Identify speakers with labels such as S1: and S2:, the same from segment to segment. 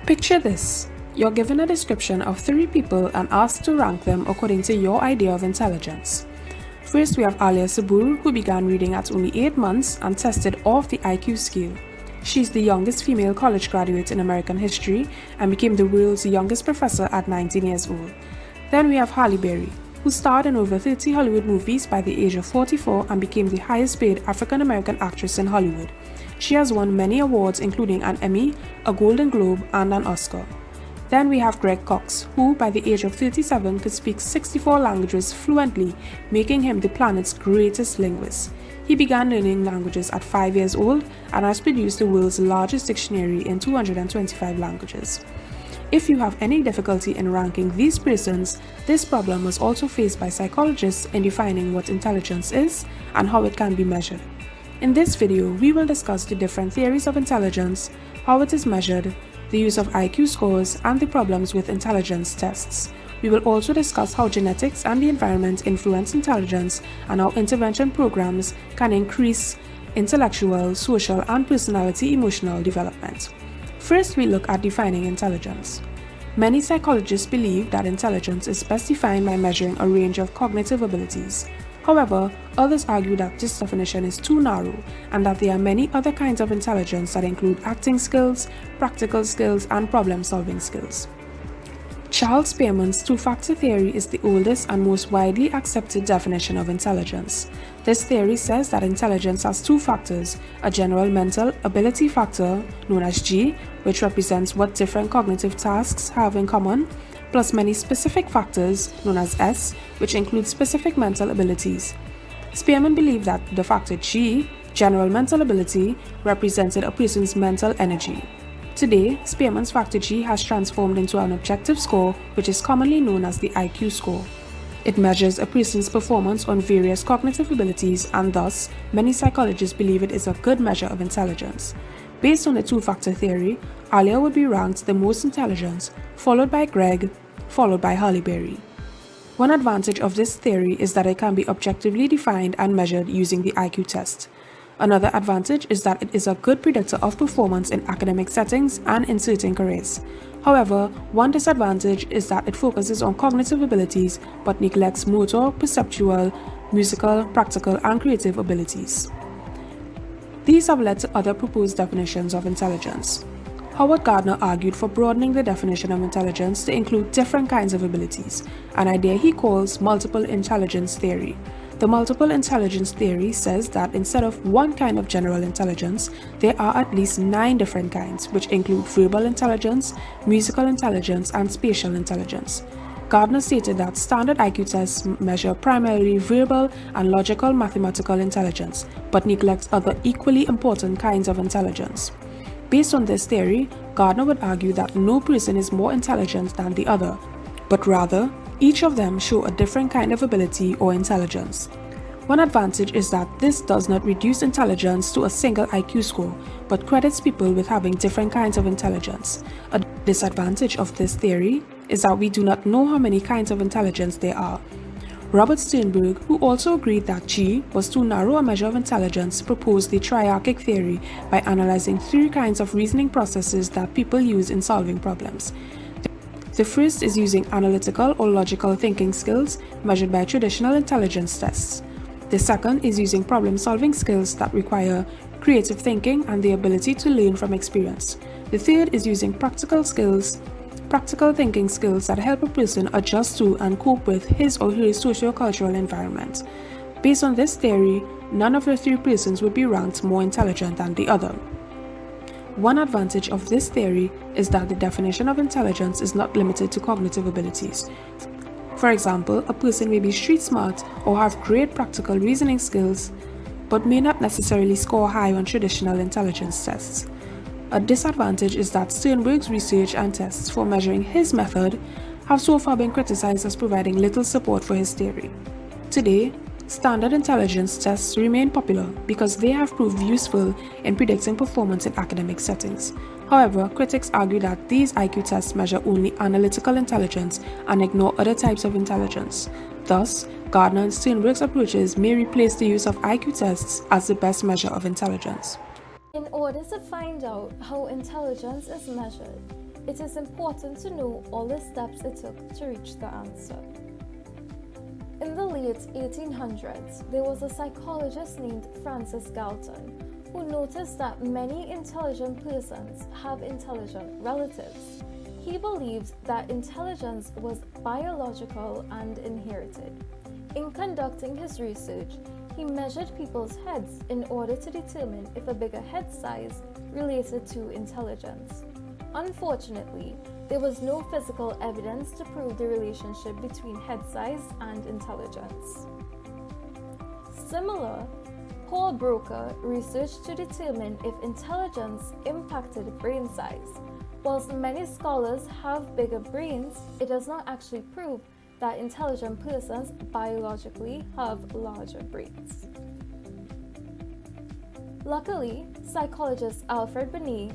S1: Picture this. You're given a description of 3 people and asked to rank them according to your idea of intelligence. First, we have Alia Sabur, who began reading at only 8 months and tested off the IQ scale. She's the youngest female college graduate in American history and became the world's youngest professor at 19 years old. Then we have Halle Berry, who starred in over 30 Hollywood movies by the age of 44 and became the highest paid African American actress in Hollywood. She has won many awards including an Emmy, a Golden Globe, and an Oscar. Then we have Greg Cox, who by the age of 37 could speak 64 languages fluently, making him the planet's greatest linguist. He began learning languages at 5 years old and has produced the world's largest dictionary in 225 languages. If you have any difficulty in ranking these persons, this problem was also faced by psychologists in defining what intelligence is and how it can be measured. In this video, we will discuss the different theories of intelligence, how it is measured, the use of IQ scores, and the problems with intelligence tests. We will also discuss how genetics and the environment influence intelligence and how intervention programs can increase intellectual, social, and personality emotional development. First, we look at defining intelligence. Many psychologists believe that intelligence is best defined by measuring a range of cognitive abilities. However, others argue that this definition is too narrow and that there are many other kinds of intelligence that include acting skills, practical skills, and problem-solving skills. Charles Spearman's two-factor theory is the oldest and most widely accepted definition of intelligence. This theory says that intelligence has 2 factors, a general mental ability factor, known as G, which represents what different cognitive tasks have in common, plus many specific factors, known as S, which include specific mental abilities. Spearman believed that the factor G, general mental ability, represented a person's mental energy. Today, Spearman's factor G has transformed into an objective score, which is commonly known as the IQ score. It measures a person's performance on various cognitive abilities, and thus, many psychologists believe it is a good measure of intelligence. Based on the two-factor theory, Alia would be ranked the most intelligent, followed by Greg, followed by Halle Berry. One advantage of this theory is that it can be objectively defined and measured using the IQ test. Another advantage is that it is a good predictor of performance in academic settings and in certain careers. However, one disadvantage is that it focuses on cognitive abilities but neglects motor, perceptual, musical, practical, and creative abilities. These have led to other proposed definitions of intelligence. Howard Gardner argued for broadening the definition of intelligence to include different kinds of abilities, an idea he calls multiple intelligence theory. The multiple intelligence theory says that instead of one kind of general intelligence, there are at least 9 different kinds, which include verbal intelligence, musical intelligence, and spatial intelligence. Gardner stated that standard IQ tests measure primarily verbal and logical mathematical intelligence, but neglect other equally important kinds of intelligence. Based on this theory, Gardner would argue that no person is more intelligent than the other, but rather, each of them show a different kind of ability or intelligence. One advantage is that this does not reduce intelligence to a single IQ score, but credits people with having different kinds of intelligence. A disadvantage of this theory is that we do not know how many kinds of intelligence there are. Robert Sternberg, who also agreed that G was too narrow a measure of intelligence, proposed the triarchic theory by analyzing 3 kinds of reasoning processes that people use in solving problems. The first is using analytical or logical thinking skills measured by traditional intelligence tests. The second is using problem-solving skills that require creative thinking and the ability to learn from experience. The third is using practical thinking skills that help a person adjust to and cope with his or her socio-cultural environment. Based on this theory, none of the 3 persons would be ranked more intelligent than the other. One advantage of this theory is that the definition of intelligence is not limited to cognitive abilities. For example, a person may be street smart or have great practical reasoning skills, but may not necessarily score high on traditional intelligence tests. A disadvantage is that Sternberg's research and tests for measuring his method have so far been criticized as providing little support for his theory. Today, standard intelligence tests remain popular because they have proved useful in predicting performance in academic settings. However, critics argue that these IQ tests measure only analytical intelligence and ignore other types of intelligence. Thus, Gardner and Sternberg's approaches may replace the use of IQ tests as the best measure of intelligence.
S2: In order to find out how intelligence is measured, it is important to know all the steps it took to reach the answer. In the late 1800s, there was a psychologist named Francis Galton who noticed that many intelligent persons have intelligent relatives. He believed that intelligence was biological and inherited. In conducting his research, he measured people's heads in order to determine if a bigger head size related to intelligence. Unfortunately, there was no physical evidence to prove the relationship between head size and intelligence. Similar, Paul Broca researched to determine if intelligence impacted brain size. Whilst many scholars have bigger brains, it does not actually prove that intelligent persons biologically have larger brains. Luckily, psychologist Alfred Binet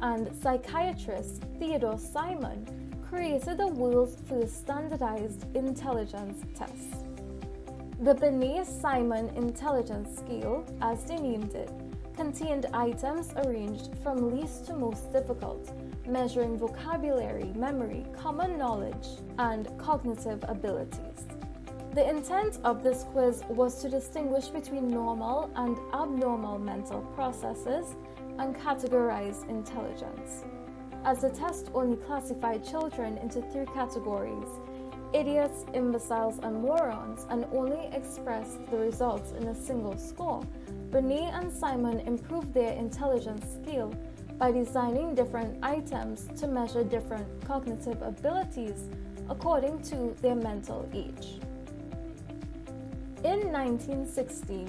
S2: and psychiatrist Theodore Simon created the world's first standardized intelligence test. The Binet-Simon Intelligence Scale, as they named it, contained items arranged from least to most difficult, measuring vocabulary, memory, common knowledge, and cognitive abilities. The intent of this quiz was to distinguish between normal and abnormal mental processes and categorize intelligence. As the test only classified children into 3 categories, idiots, imbeciles, and morons, and only expressed the results in a single score, Binet and Simon improved their intelligence scale by designing different items to measure different cognitive abilities according to their mental age. In 1916,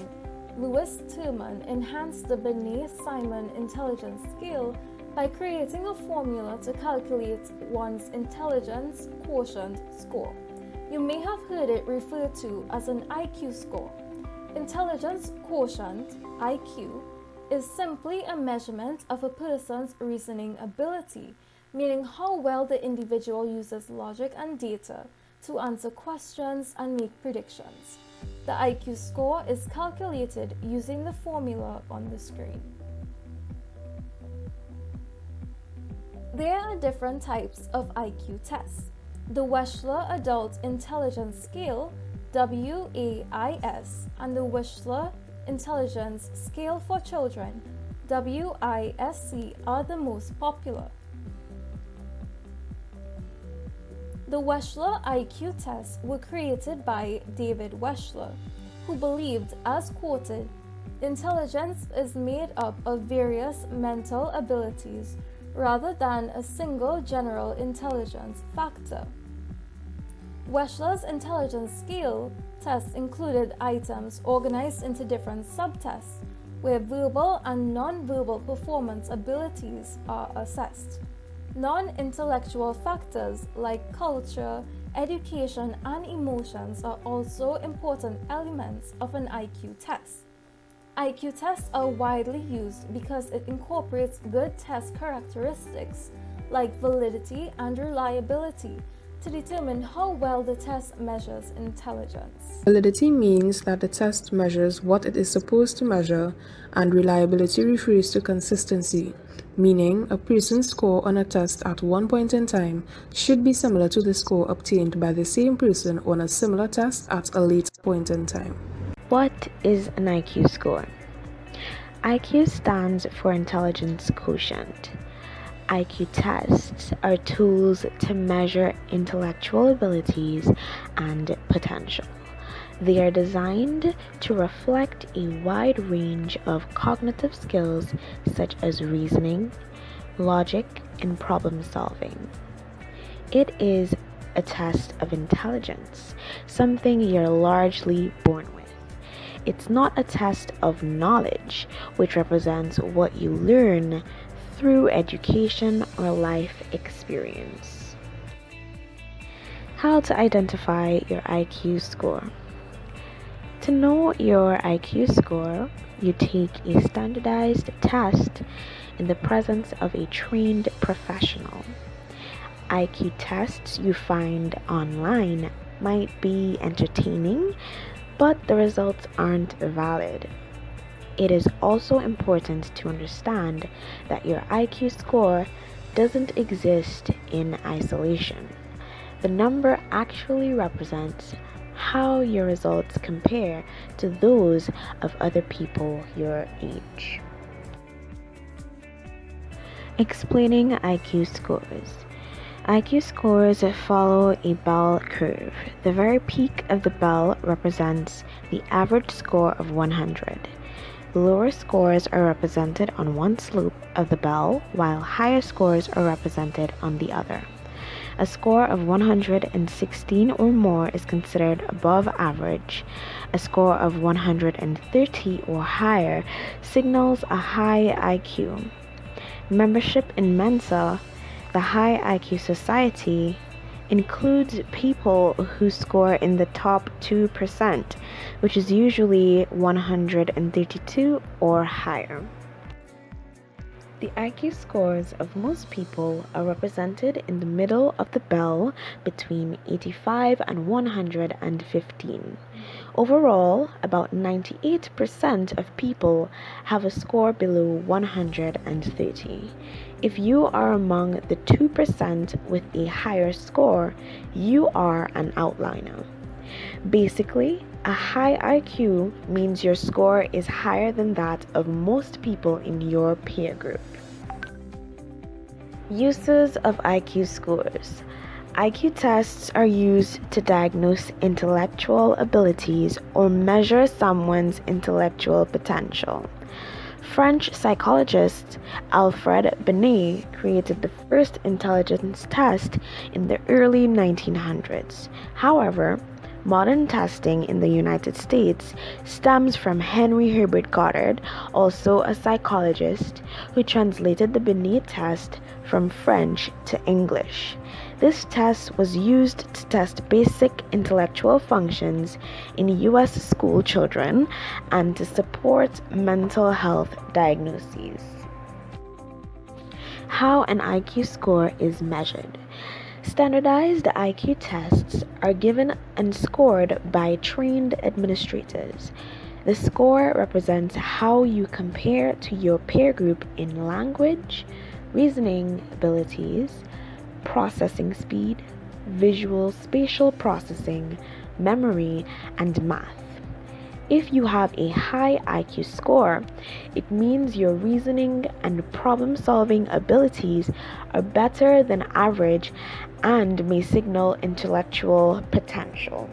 S2: Louis Terman enhanced the Binet-Simon intelligence scale by creating a formula to calculate one's intelligence quotient score. You may have heard it referred to as an IQ score. Intelligence quotient, IQ, is simply a measurement of a person's reasoning ability, meaning how well the individual uses logic and data to answer questions and make predictions. The IQ score is calculated using the formula on the screen. There are different types of IQ tests. The Wechsler Adult Intelligence Scale, WAIS, and the Wechsler Intelligence Scale for Children, WISC, are the most popular. The Wechsler IQ tests were created by David Wechsler, who believed, as quoted, intelligence is made up of various mental abilities rather than a single general intelligence factor. Wechsler's intelligence scale tests included items organized into different subtests, where verbal and non-verbal performance abilities are assessed. Non-intellectual factors like culture, education, and emotions are also important elements of an IQ test. IQ tests are widely used because it incorporates good test characteristics like validity and reliability to determine how well the test measures intelligence.
S1: Validity means that the test measures what it is supposed to measure, and reliability refers to consistency, meaning a person's score on a test at one point in time should be similar to the score obtained by the same person on a similar test at a later point in time.
S3: What is an IQ score? IQ stands for Intelligence Quotient. IQ tests are tools to measure intellectual abilities and potential. They are designed to reflect a wide range of cognitive skills such as reasoning, logic, and problem solving. It is a test of intelligence, something you're largely born with. It's not a test of knowledge, which represents what you learn through education or life experience. How to identify your IQ score. To know your IQ score, you take a standardized test in the presence of a trained professional. IQ tests you find online might be entertaining, but the results aren't valid. It is also important to understand that your IQ score doesn't exist in isolation. The number actually represents how your results compare to those of other people your age. Explaining IQ scores. IQ scores follow a bell curve. The very peak of the bell represents the average score of 100. Lower scores are represented on one slope of the bell, while higher scores are represented on the other. A score of 116 or more is considered above average. A score of 130 or higher signals a high IQ. Membership in Mensa, the High IQ Society, includes people who score in the top 2%, which is usually 132 or higher. The IQ scores of most people are represented in the middle of the bell between 85 and 115. Overall, about 98% of people have a score below 130. If you are among the 2% with a higher score, you are an outlier. Basically, a high IQ means your score is higher than that of most people in your peer group. Uses of IQ scores. IQ tests are used to diagnose intellectual abilities or measure someone's intellectual potential. French psychologist Alfred Binet created the first intelligence test in the early 1900s. However, modern testing in the United States stems from Henry Herbert Goddard, also a psychologist, who translated the Binet test from French to English. This test was used to test basic intellectual functions in U.S. school children and to support mental health diagnoses. How an IQ score is measured. Standardized IQ tests are given and scored by trained administrators. The score represents how you compare to your peer group in language, reasoning abilities, processing speed, visual spatial processing, memory, and math. If you have a high IQ score, it means your reasoning and problem-solving abilities are better than average and may signal intellectual potential.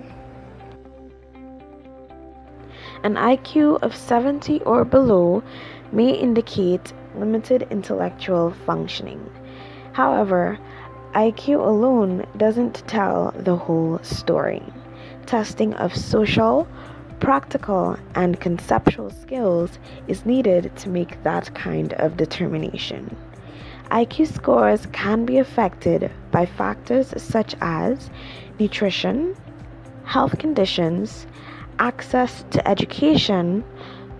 S3: An IQ of 70 or below may indicate limited intellectual functioning. However, IQ alone doesn't tell the whole story. Testing of social, practical, and conceptual skills is needed to make that kind of determination. IQ scores can be affected by factors such as nutrition, health conditions, access to education,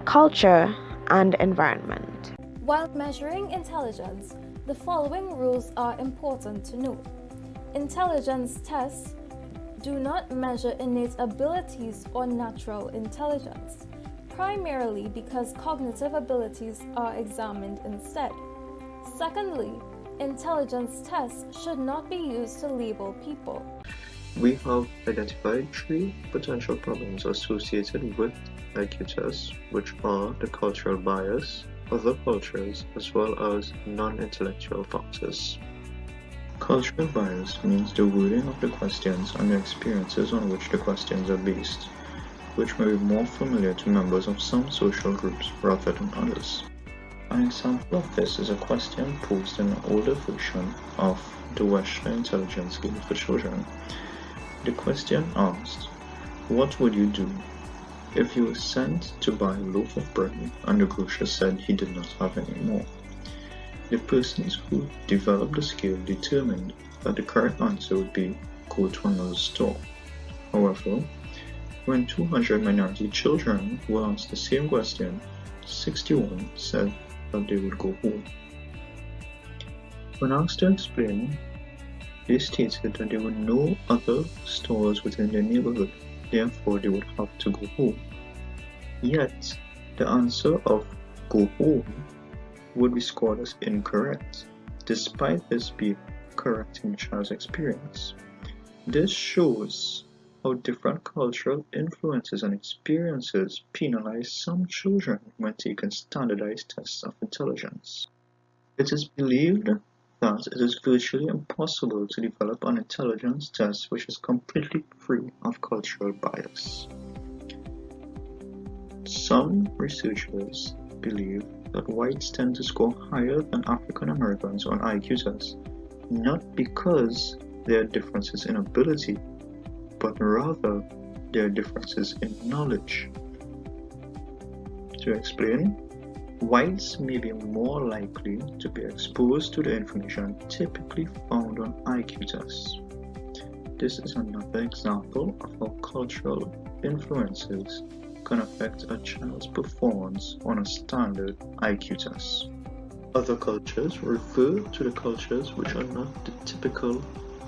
S3: culture, and environment.
S2: While measuring intelligence, the following rules are important to note. Intelligence tests do not measure innate abilities or natural intelligence, primarily because cognitive abilities are examined instead. Secondly, intelligence tests should not be used to label people.
S4: We have identified 3 potential problems associated with IQ tests, which are the cultural bias, other cultures, as well as non-intellectual factors. Cultural bias means the wording of the questions and the experiences on which the questions are based, which may be more familiar to members of some social groups rather than others. An example of this is a question posed in an older version of the Western Intelligence Game for Children. The question asked, what would you do if you were sent to buy a loaf of bread and the grocer said he did not have any more? The persons who developed the skill determined that the correct answer would be go to another store. However, when 200 minority children were asked the same question, 61 said that they would go home. When asked to explain, they stated that there were no other stores within their neighborhood, therefore they would have to go home. Yet, the answer of go home would be scored as incorrect, despite this being correct in the child's experience. This shows how different cultural influences and experiences penalize some children when taking standardized tests of intelligence. It is believed that it is virtually impossible to develop an intelligence test which is completely free of cultural bias. Some researchers believe that whites tend to score higher than African Americans on IQ tests, not because there are differences in ability, but rather there are differences in knowledge. To explain, whites may be more likely to be exposed to the information typically found on IQ tests. This is another example of how cultural influences can affect a child's performance on a standard IQ test. Other cultures refer to the cultures which are not the typical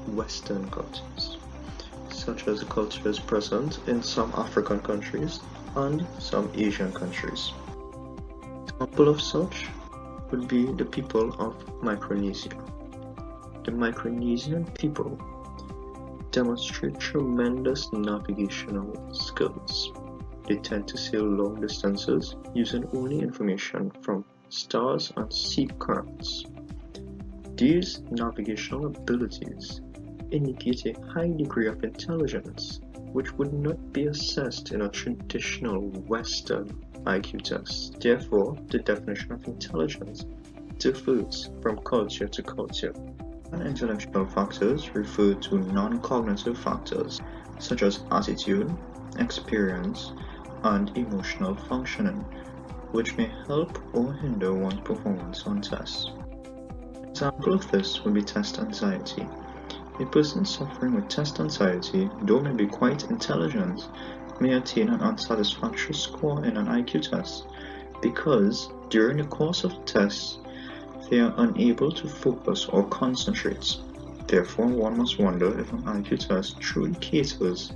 S4: Western cultures, such as the cultures present in some African countries and some Asian countries. An example of such would be the people of Micronesia. The Micronesian people demonstrate tremendous navigational skills. They tend to sail long distances using only information from stars and sea currents. These navigational abilities indicate a high degree of intelligence which would not be assessed in a traditional Western IQ test. Therefore, the definition of intelligence differs from culture to culture. Non-intellectual factors refer to non-cognitive factors such as attitude, experience, and emotional functioning, which may help or hinder one's performance on tests. An example of this would be test anxiety. A person suffering with test anxiety, though may be quite intelligent, may attain an unsatisfactory score in an IQ test because during the course of the test, they are unable to focus or concentrate. Therefore, one must wonder if an IQ test truly caters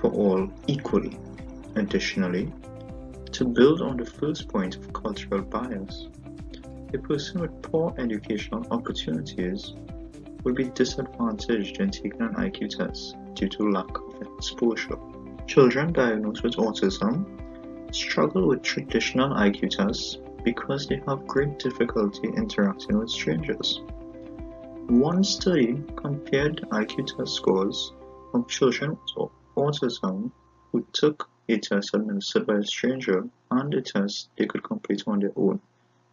S4: for all equally. Additionally, to build on the first point of cultural bias, a person with poor educational opportunities will be disadvantaged in taking an IQ test due to lack of exposure. Children diagnosed with autism struggle with traditional IQ tests because they have great difficulty interacting with strangers. One study compared IQ test scores of children with autism who took a test administered by a stranger and a test they could complete on their own.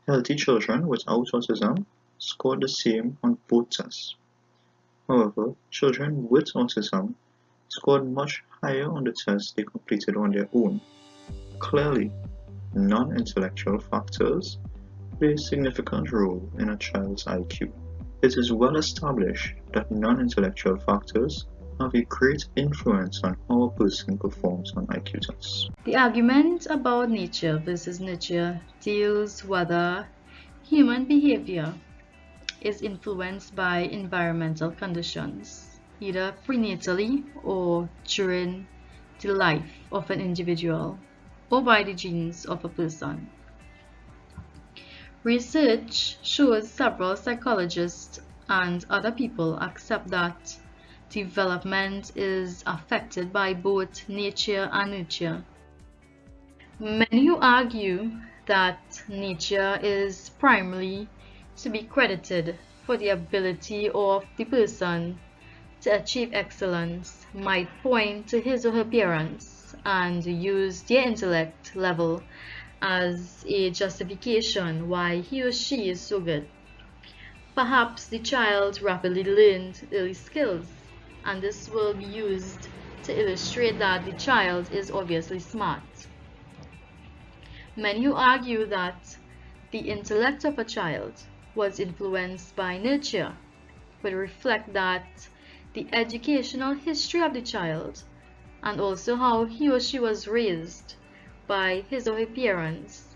S4: Healthy children without autism scored the same on both tests. However, children with autism scored much higher on the tests they completed on their own. Clearly, non-intellectual factors play a significant role in a child's IQ. It is well established that non-intellectual factors have a great influence on how a person performs on IQ tests.
S5: The argument about nature versus nurture deals whether human behavior is influenced by environmental conditions, either prenatally or during the life of an individual, or by the genes of a person. Research shows several psychologists and other people accept that development is affected by both nature and nurture. Many who argue that nature is primarily to be credited for the ability of the person to achieve excellence might point to his or her parents and use their intellect level as a justification why he or she is so good. Perhaps the child rapidly learned early skills, and this will be used to illustrate that the child is obviously smart. Many who argue that the intellect of a child was influenced by nurture would reflect that the educational history of the child and also how he or she was raised by his or her parents.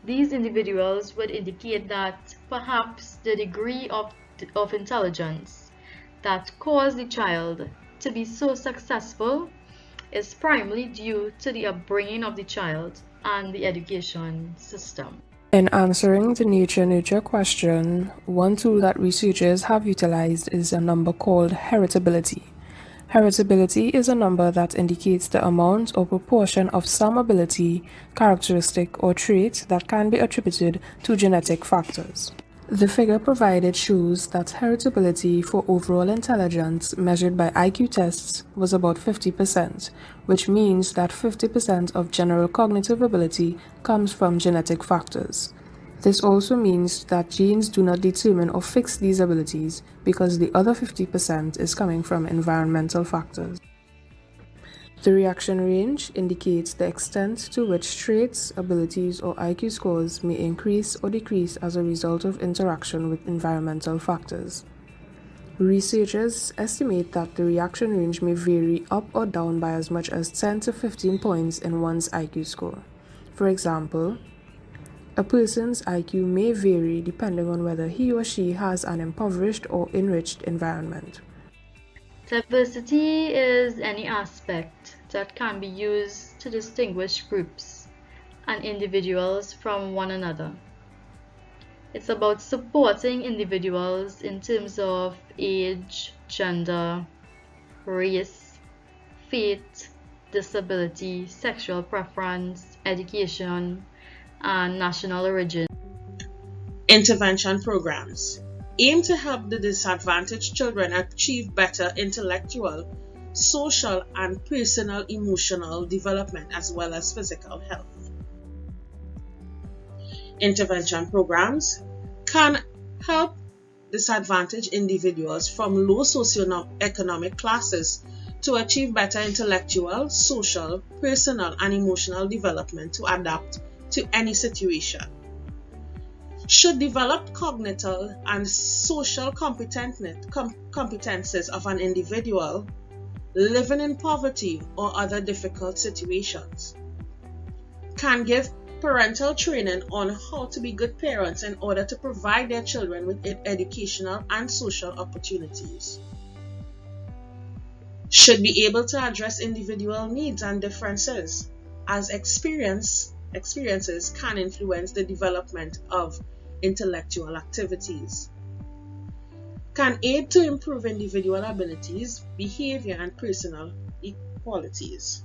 S5: These individuals would indicate that perhaps the degree of intelligence that caused the child to be so successful is primarily due to the upbringing of the child and the education system.
S1: In answering the nature-nurture question, one tool that researchers have utilized is a number called heritability. Heritability is a number that indicates the amount or proportion of some ability, characteristic, or trait that can be attributed to genetic factors. The figure provided shows that heritability for overall intelligence measured by IQ tests was about 50%, which means that 50% of general cognitive ability comes from genetic factors. This also means that genes do not determine or fix these abilities because the other 50% is coming from environmental factors. The reaction range indicates the extent to which traits, abilities, or IQ scores may increase or decrease as a result of interaction with environmental factors. Researchers estimate that the reaction range may vary up or down by as much as 10 to 15 points in one's IQ score. For example, a person's IQ may vary depending on whether he or she has an impoverished or enriched environment.
S5: Diversity is any aspect that can be used to distinguish groups and individuals from one another. It's about supporting individuals in terms of age, gender, race, faith, disability, sexual preference, education, and national origin.
S6: Intervention programs aim to help the disadvantaged children achieve better intellectual, social, and personal emotional development as well as physical health. Intervention programs can help disadvantaged individuals from low socioeconomic classes to achieve better intellectual, social, personal, and emotional development to adapt to any situation. Should develop cognitive and social competences of an individual living in poverty or other difficult situations. Can give parental training on how to be good parents in order to provide their children with educational and social opportunities. Should be able to address individual needs and differences, as experiences can influence the development of intellectual activities. Can aid to improve individual abilities, behavior, and personal qualities.